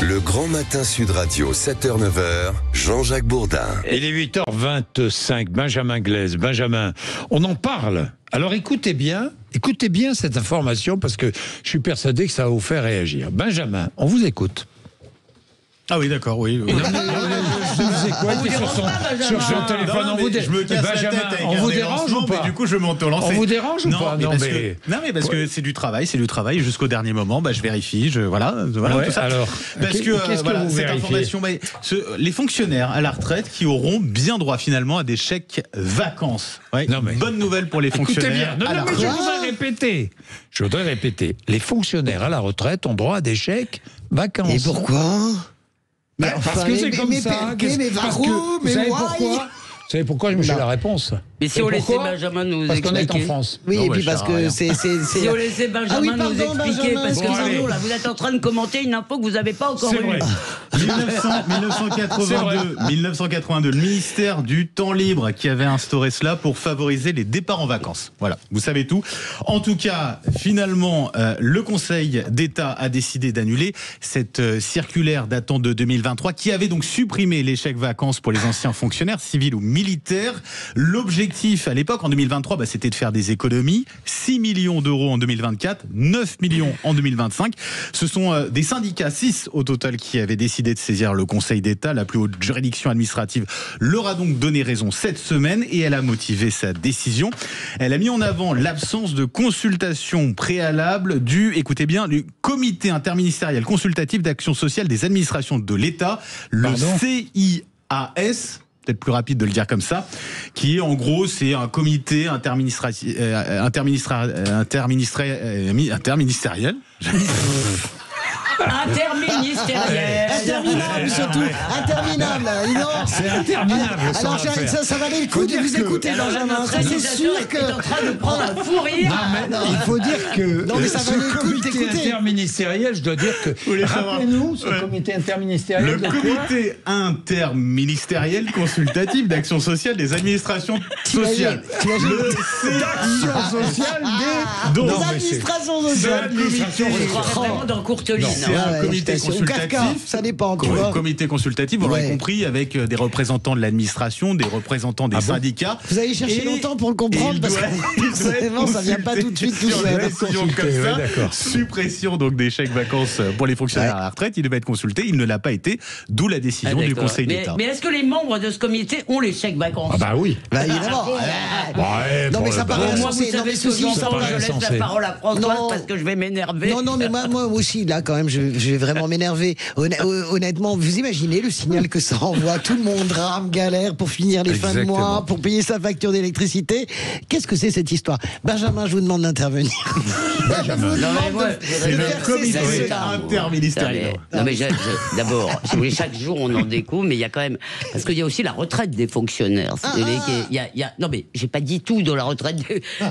Le Grand Matin Sud Radio, 7h-9h, Jean-Jacques Bourdin. Il est 8h25, Benjamin Glaise. Benjamin, on en parle. Alors écoutez bien cette information parce que je suis persuadé que ça va vous faire réagir. Benjamin, on vous écoute. Ah oui, d'accord, oui. Je vous écoute sur son téléphone. Je me casse la tête avec on vous dérange ou pas? mais du coup, je m'auto-lance. On vous dérange ou pas? Non, mais parce que c'est du travail, jusqu'au dernier moment. Je vérifie, voilà, ouais, tout ça. Alors, parce que qu'est-ce que vous cette vérifiez? information, les fonctionnaires à la retraite qui auront bien droit finalement à des chèques vacances. Ouais. Non, mais bonne nouvelle pour les fonctionnaires. Écoutez bien. Non, mais je voudrais répéter. Les fonctionnaires à la retraite ont droit à des chèques vacances. Et pourquoi? Parce que c'est comme ça. Vous savez pourquoi? Vous savez pourquoi je me suis la réponse? Mais si on laissait Benjamin nous Parce qu'on expliquer. est en France. Oui, Non, et puis bah, parce que c'est. Si on laissait Benjamin nous expliquer, parce que sinon, là, vous êtes en train de commenter une info que vous n'avez pas encore C'est eue. vrai. 1982, le ministère du Temps Libre qui avait instauré cela pour favoriser les départs en vacances. Voilà, vous savez tout. En tout cas, finalement, le Conseil d'État a décidé d'annuler cette circulaire datant de 2023 qui avait donc supprimé les chèques vacances pour les anciens fonctionnaires civils ou militaires. L'objectif à l'époque, en 2023, c'était de faire des économies. 6 millions d'euros en 2024, 9 millions en 2025. Ce sont des syndicats, 6 au total, qui avaient décidé de saisir le Conseil d'État. La plus haute juridiction administrative leur a donc donné raison cette semaine et elle a motivé sa décision. Elle a mis en avant l'absence de consultation préalable du comité interministériel consultatif d'action sociale des administrations de l'État, le CIAS. Peut-être plus rapide de le dire comme ça, qui est en gros, c'est un comité interministériel. Interminable, surtout. Interminable. C'est interminable. Alors, ça valait le coup de vous écouter, Benjamin. C'est sûr que. est en train de prendre un fou rire. Il faut dire que Non, mais ça valait le coup de comité t'écouter. interministériel, je dois dire que... Rappelez-nous ce comité interministériel. Le comité interministériel consultatif d'action sociale des administrations sociales. D'action sociale des... Des administrations sociales. Je croirais vraiment dans Courteline. C'est un comité consultatif. Ça dépend, tu vois. Comité consultatif, vous l'aurez compris, avec des représentants de l'administration, des représentants des syndicats. Vous avez cherché longtemps pour le comprendre parce que vraiment, ça vient pas tout de suite tout seul. Suppression donc des chèques vacances pour les fonctionnaires à la retraite. Il devait être consulté, il ne l'a pas été, d'où la décision du Conseil d'État. Mais est-ce que les membres de ce comité ont les chèques vacances? Ah bah oui. Bah évidemment. Non mais ça paraît Moi, vous insensé. Non savez mais ce que ceci j'entends, étant, je laisse la parole à Françoise parce que je vais m'énerver. Non, mais moi aussi, là, quand même, je vais vraiment m'énerver. Honnêtement, vous imaginez le signal que ça envoie? Tout le monde rame, galère pour finir les fins de mois, pour payer sa facture d'électricité. Qu'est-ce que c'est cette histoire? Benjamin, je vous demande d'intervenir. C'est le comité interministériel. Non, mais d'abord, si vous voulez, chaque jour on en découvre, mais il y a quand même. Parce qu'il y a aussi la retraite des fonctionnaires. Non, mais j'ai pas dit tout dans la retraite.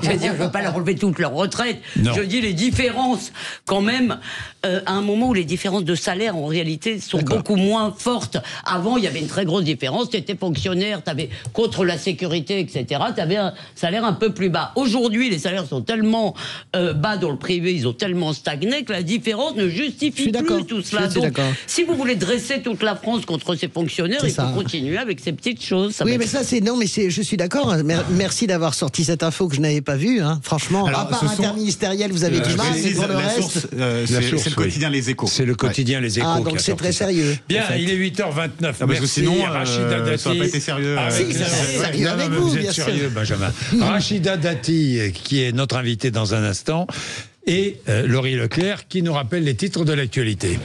Je veux dire, je veux pas leur enlever toute leur retraite. Non. Je dis les différences, quand même, à un moment où les différences de salaire, en réalité, sont beaucoup moins fortes. Avant, il y avait une très grosse différence. Tu étais fonctionnaire, tu avais contre la sécurité, etc. Tu avais un salaire un peu plus bas. Aujourd'hui, les salaires sont tellement bas dans le privé, ils ont tellement stagné que la différence ne justifie plus tout cela. Donc, si vous voulez dresser toute la France contre ces fonctionnaires, il faut continuer avec ces petites choses. Oui, mais ça, c'est. Non, mais je suis d'accord. Merci d'avoir sorti cette info que je n'avais pas vue. Hein. Franchement, à part interministériel, vous avez du mal. Mais pour le reste, c'est le quotidien Les Échos. C'est le quotidien Les Échos. Ah, donc c'est très sérieux. Bien, il est 8h29. Parce que sinon, Rachida Dati. ça n'a pas été sérieux. Si, ça c'est sérieux avec vous, vous êtes bien sûr. sérieux, Benjamin. Rachida Dati, qui est notre invitée dans un instant, et Laurie Leclerc, qui nous rappelle les titres de l'actualité.